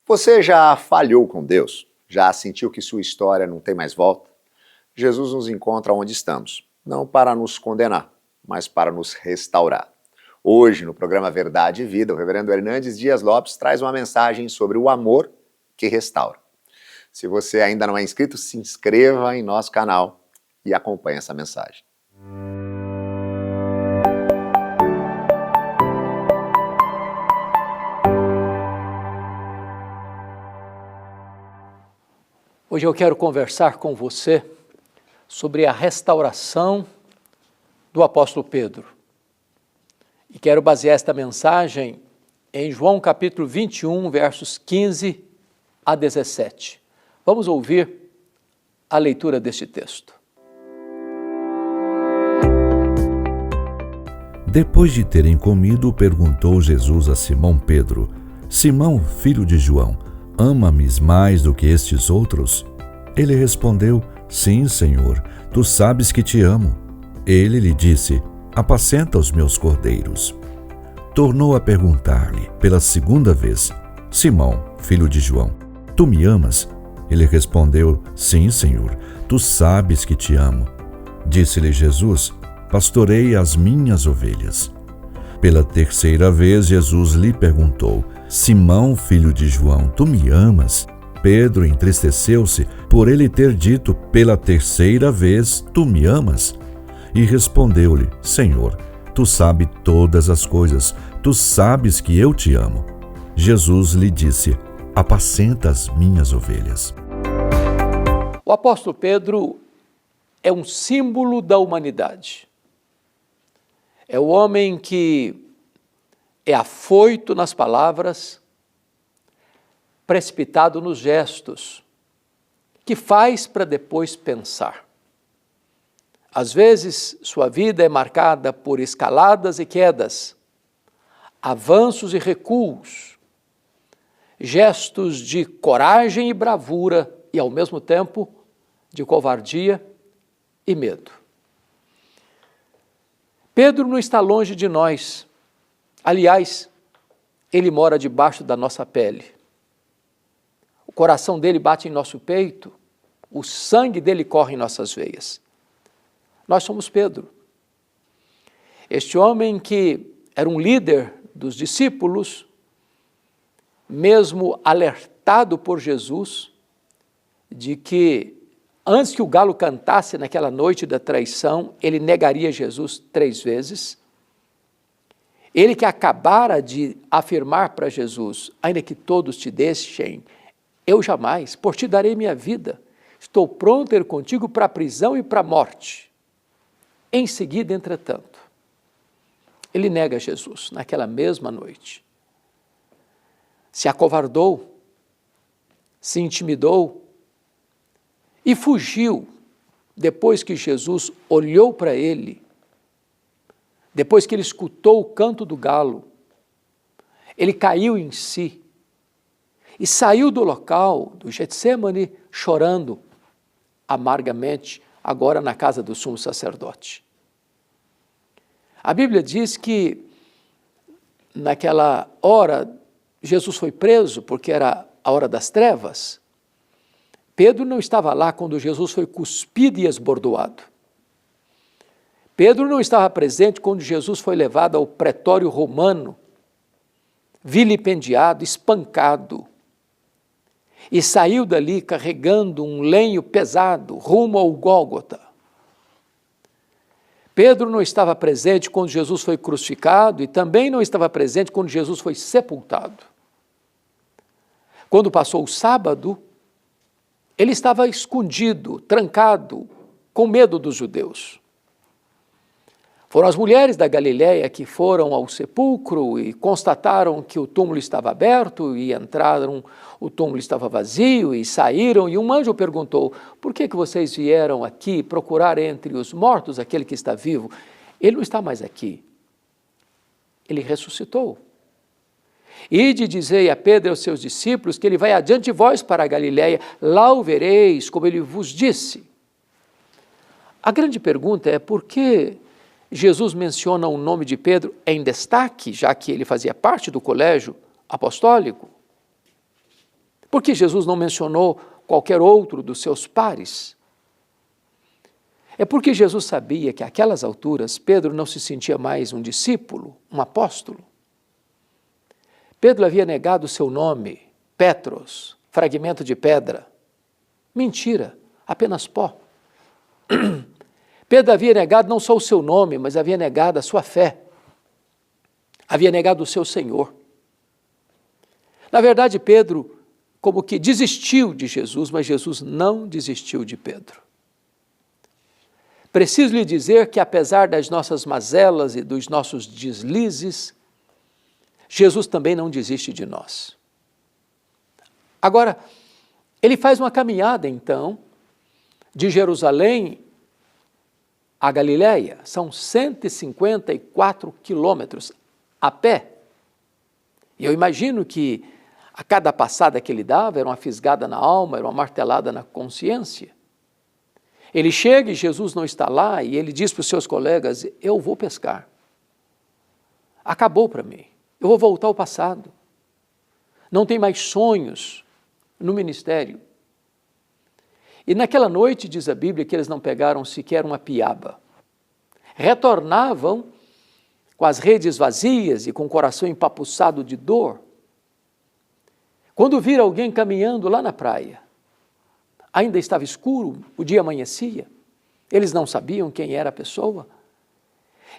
Você já falhou com Deus? Já sentiu que sua história não tem mais volta? Jesus nos encontra onde estamos, não para nos condenar, mas para nos restaurar. Hoje, no programa Verdade e Vida, o reverendo Hernandes Dias Lopes traz uma mensagem sobre o amor que restaura. Se você ainda não é inscrito, se inscreva em nosso canal e acompanhe essa mensagem. Hoje eu quero conversar com você sobre a restauração do apóstolo Pedro. E quero basear esta mensagem em João capítulo 21, versos 15 a 17. Vamos ouvir a leitura deste texto. Depois de terem comido, perguntou Jesus a Simão Pedro: Simão, filho de João, ama-me mais do que estes outros? Ele respondeu: Sim, Senhor, tu sabes que te amo. Ele lhe disse: Apacenta os meus cordeiros. Tornou a perguntar-lhe pela segunda vez: Simão, filho de João, tu me amas? Ele respondeu: Sim, Senhor, tu sabes que te amo. Disse-lhe Jesus: Pastorei as minhas ovelhas. Pela terceira vez, Jesus lhe perguntou: Simão, filho de João, tu me amas? Pedro entristeceu-se por ele ter dito pela terceira vez: Tu me amas? E respondeu-lhe: Senhor, tu sabes todas as coisas, tu sabes que eu te amo. Jesus lhe disse: Apacenta as minhas ovelhas. O apóstolo Pedro é um símbolo da humanidade. É o homem que é afoito nas palavras, precipitado nos gestos, que faz para depois pensar. Às vezes, sua vida é marcada por escaladas e quedas, avanços e recuos, gestos de coragem e bravura e, ao mesmo tempo, de covardia e medo. Pedro não está longe de nós. Aliás, ele mora debaixo da nossa pele. O coração dele bate em nosso peito, o sangue dele corre em nossas veias. Nós somos Pedro. Este homem que era um líder dos discípulos, mesmo alertado por Jesus, de que antes que o galo cantasse naquela noite da traição, ele negaria Jesus 3 vezes. Ele que acabara de afirmar para Jesus: ainda que todos te deixem, eu jamais, por ti darei minha vida. Estou pronto a ir contigo para a prisão e para a morte. Em seguida, entretanto, ele nega Jesus naquela mesma noite. Se acovardou, se intimidou e fugiu depois que Jesus olhou para ele, depois que ele escutou o canto do galo. Ele caiu em si e saiu do local do Getsemane chorando amargamente, agora na casa do sumo sacerdote. A Bíblia diz que naquela hora Jesus foi preso porque era a hora das trevas. Pedro não estava lá quando Jesus foi cuspido e esbordoado. Pedro não estava presente quando Jesus foi levado ao pretório romano, vilipendiado, espancado, e saiu dali carregando um lenho pesado rumo ao Gólgota. Pedro não estava presente quando Jesus foi crucificado e também não estava presente quando Jesus foi sepultado. Quando passou o sábado, ele estava escondido, trancado, com medo dos judeus. Foram as mulheres da Galileia que foram ao sepulcro e constataram que o túmulo estava aberto e entraram, o túmulo estava vazio e saíram, e um anjo perguntou: por que vocês vieram aqui procurar entre os mortos aquele que está vivo? Ele não está mais aqui. Ele ressuscitou. Ide dizei a Pedro e aos seus discípulos que ele vai adiante de vós para a Galileia, lá o vereis, como ele vos disse. A grande pergunta é: por que Jesus menciona o nome de Pedro em destaque, já que ele fazia parte do colégio apostólico? Por que Jesus não mencionou qualquer outro dos seus pares? É porque Jesus sabia que àquelas alturas Pedro não se sentia mais um discípulo, um apóstolo. Pedro havia negado o seu nome, Petros, fragmento de pedra. Mentira, apenas pó. Pedro havia negado não só o seu nome, mas havia negado a sua fé. Havia negado o seu Senhor. Na verdade, Pedro como que desistiu de Jesus, mas Jesus não desistiu de Pedro. Preciso lhe dizer que, apesar das nossas mazelas e dos nossos deslizes, Jesus também não desiste de nós. Agora, ele faz uma caminhada, então, de Jerusalém a Galiléia. São 154 quilômetros a pé. E eu imagino que a cada passada que ele dava era uma fisgada na alma, era uma martelada na consciência. Ele chega e Jesus não está lá e ele diz para os seus colegas, eu vou pescar. Acabou para mim. Eu vou voltar ao passado. Não tem mais sonhos no ministério. E naquela noite, diz a Bíblia, que eles não pegaram sequer uma piaba. Retornavam com as redes vazias e com o coração empapuçado de dor. Quando viram alguém caminhando lá na praia, ainda estava escuro, o dia amanhecia, eles não sabiam quem era a pessoa.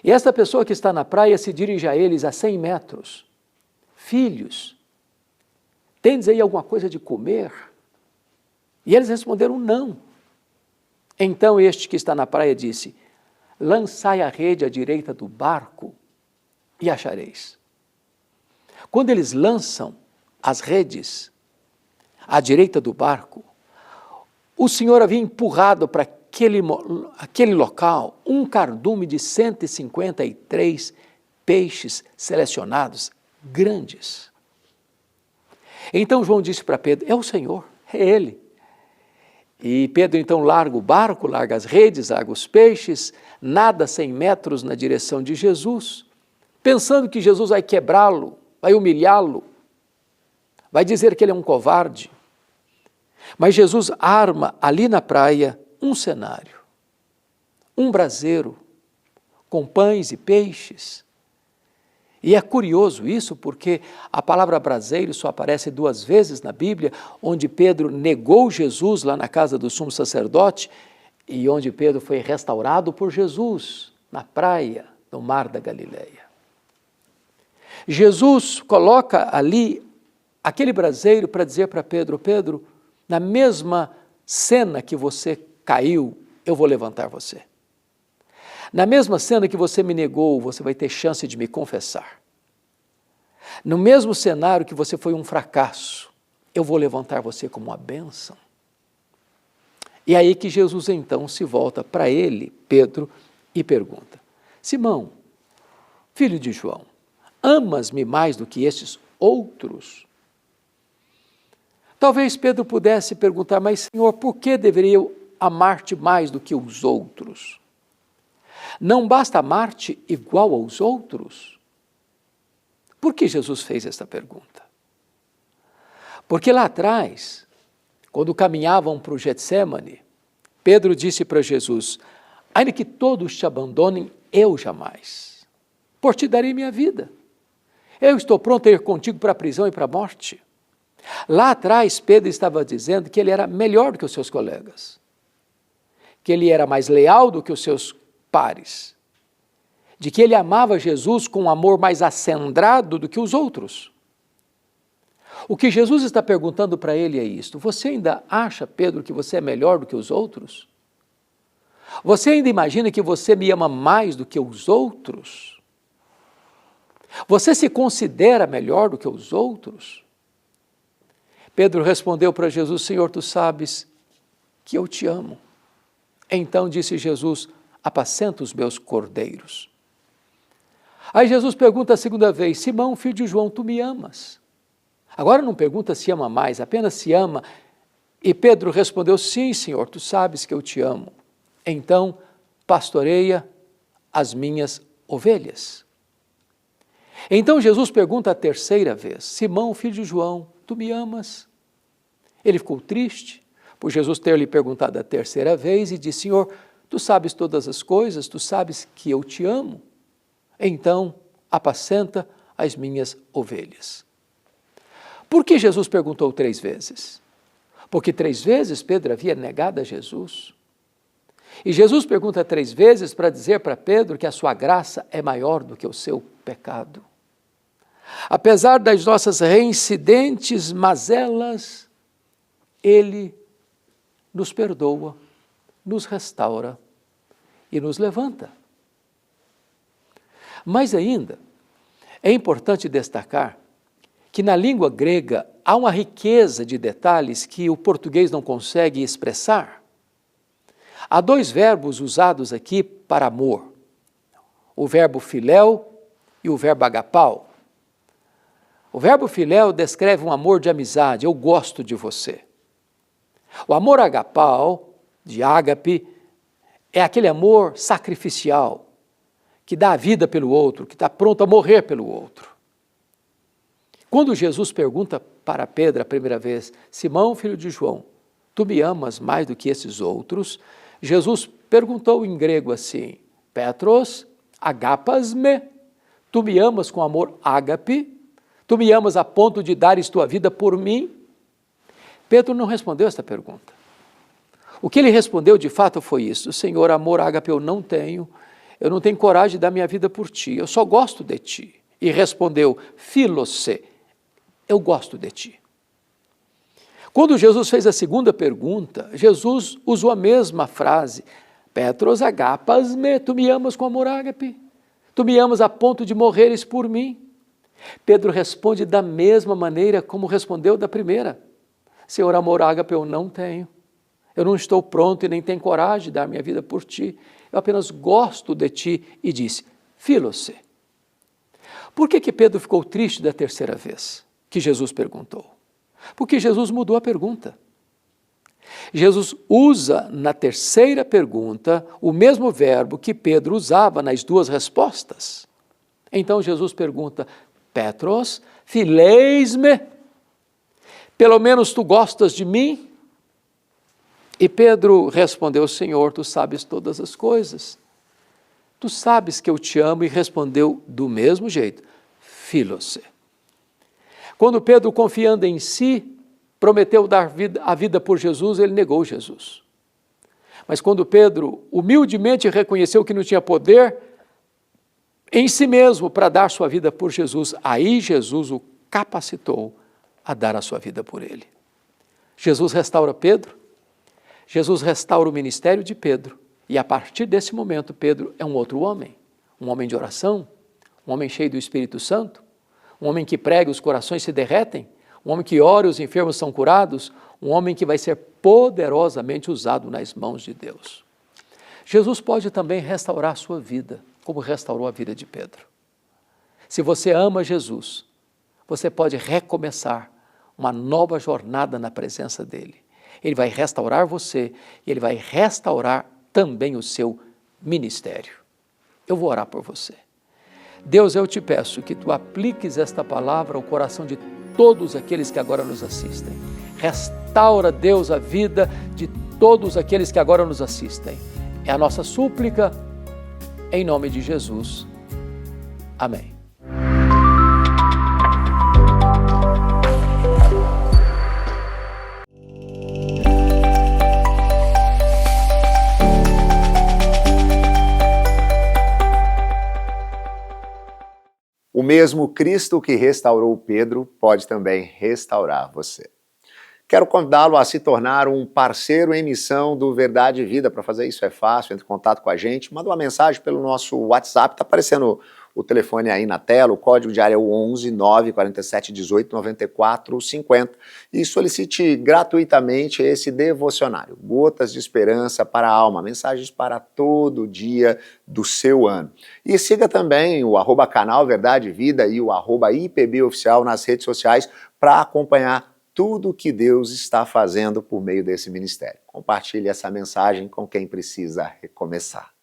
E esta pessoa que está na praia se dirige a eles a 100 metros. Filhos, tendes aí alguma coisa de comer? E eles responderam não. Então este que está na praia disse, lançai a rede à direita do barco e achareis. Quando eles lançam as redes à direita do barco, o Senhor havia empurrado para aquele local um cardume de 153 peixes selecionados, grandes. Então João disse para Pedro, é o Senhor, é Ele. E Pedro então larga o barco, larga as redes, larga os peixes, nada 100 metros na direção de Jesus, pensando que Jesus vai quebrá-lo, vai humilhá-lo, vai dizer que ele é um covarde. Mas Jesus arma ali na praia um cenário, um braseiro com pães e peixes. E é curioso isso porque a palavra braseiro só aparece 2 vezes na Bíblia, onde Pedro negou Jesus lá na casa do sumo sacerdote e onde Pedro foi restaurado por Jesus, na praia do mar da Galileia. Jesus coloca ali aquele braseiro para dizer para Pedro, Pedro, na mesma cena que você caiu, eu vou levantar você. Na mesma cena que você me negou, você vai ter chance de me confessar. No mesmo cenário que você foi um fracasso, eu vou levantar você como uma bênção. E aí que Jesus então se volta para ele, Pedro, e pergunta, Simão, filho de João, amas-me mais do que estes outros? Talvez Pedro pudesse perguntar, mas Senhor, por que deveria eu amar-te mais do que os outros? Não basta amar-te igual aos outros? Por que Jesus fez esta pergunta? Porque lá atrás, quando caminhavam para o Getsêmani, Pedro disse para Jesus, ainda que todos te abandonem, eu jamais. Por ti darei minha vida. Eu estou pronto a ir contigo para a prisão e para a morte. Lá atrás, Pedro estava dizendo que ele era melhor do que os seus colegas, que ele era mais leal do que os seus pares, de que ele amava Jesus com um amor mais acendrado do que os outros. O que Jesus está perguntando para ele é isto, você ainda acha, Pedro, que você é melhor do que os outros? Você ainda imagina que você me ama mais do que os outros? Você se considera melhor do que os outros? Pedro respondeu para Jesus, Senhor, tu sabes que eu te amo. Então disse Jesus, apacenta os meus cordeiros. Aí Jesus pergunta a segunda vez, Simão, filho de João, tu me amas? Agora não pergunta se ama mais, apenas se ama. E Pedro respondeu, sim, Senhor, tu sabes que eu te amo. Então pastoreia as minhas ovelhas. Então Jesus pergunta a terceira vez, Simão, filho de João, tu me amas? Ele ficou triste por Jesus ter lhe perguntado a terceira vez e disse: Senhor, tu sabes todas as coisas, tu sabes que eu te amo. Então, apacenta as minhas ovelhas. Por que Jesus perguntou 3 vezes? Porque 3 vezes Pedro havia negado a Jesus. E Jesus pergunta 3 vezes para dizer para Pedro que a sua graça é maior do que o seu pecado. Apesar das nossas reincidentes mazelas, Ele nos perdoa, nos restaura e nos levanta. Mais ainda, é importante destacar que na língua grega há uma riqueza de detalhes que o português não consegue expressar. Há 2 verbos usados aqui para amor, o verbo filéu e o verbo agapau. O verbo filéu descreve um amor de amizade, eu gosto de você. O amor agapau, de ágape, é aquele amor sacrificial, que dá a vida pelo outro, que está pronto a morrer pelo outro. Quando Jesus pergunta para Pedro a primeira vez, Simão, filho de João, tu me amas mais do que esses outros? Jesus perguntou em grego assim, Petros, agapas-me, tu me amas com amor ágape? Tu me amas a ponto de dares tua vida por mim? Pedro não respondeu esta pergunta. O que ele respondeu de fato foi isso, Senhor, amor ágape eu não tenho coragem de dar minha vida por ti, eu só gosto de ti. E respondeu, filose, eu gosto de ti. Quando Jesus fez a segunda pergunta, Jesus usou a mesma frase, Petros agapas-me, tu me amas com amor ágape? Tu me amas a ponto de morreres por mim? Pedro responde da mesma maneira como respondeu da primeira. Senhor, amor ágape eu não tenho. Eu não estou pronto e nem tenho coragem de dar minha vida por ti. Eu apenas gosto de ti. E disse, filose. Por que Pedro ficou triste da terceira vez que Jesus perguntou? Porque Jesus mudou a pergunta. Jesus usa na terceira pergunta o mesmo verbo que Pedro usava nas 2 respostas. Então Jesus pergunta, Petros, fileis-me, pelo menos tu gostas de mim? E Pedro respondeu, Senhor, tu sabes todas as coisas. Tu sabes que eu te amo, e respondeu do mesmo jeito, filose. Quando Pedro, confiando em si, prometeu dar a vida por Jesus, ele negou Jesus. Mas quando Pedro humildemente reconheceu que não tinha poder em si mesmo para dar sua vida por Jesus, aí Jesus o capacitou a dar a sua vida por ele. Jesus restaura Pedro, Jesus restaura o ministério de Pedro, e a partir desse momento Pedro é um outro homem, um homem de oração, um homem cheio do Espírito Santo, um homem que prega, os corações se derretem, um homem que ora e os enfermos são curados, um homem que vai ser poderosamente usado nas mãos de Deus. Jesus pode também restaurar a sua vida, como restaurou a vida de Pedro. Se você ama Jesus, você pode recomeçar uma nova jornada na presença dele. Ele vai restaurar você e ele vai restaurar também o seu ministério. Eu vou orar por você. Deus, eu te peço que tu apliques esta palavra ao coração de todos aqueles que agora nos assistem. Restaura, Deus, a vida de todos aqueles que agora nos assistem. É a nossa súplica, em nome de Jesus. Amém. O mesmo Cristo que restaurou Pedro pode também restaurar você. Quero convidá-lo a se tornar um parceiro em missão do Verdade e Vida. Para fazer isso é fácil, entre em contato com a gente, manda uma mensagem pelo nosso WhatsApp, está aparecendo o telefone aí na tela, o código de área é o 11 947 18 94 50 e solicite gratuitamente esse devocionário, Gotas de Esperança para a Alma, mensagens para todo dia do seu ano. E siga também o @canal Verdade e Vida e o @IPBOficial nas redes sociais para acompanhar tudo que Deus está fazendo por meio desse ministério. Compartilhe essa mensagem com quem precisa recomeçar.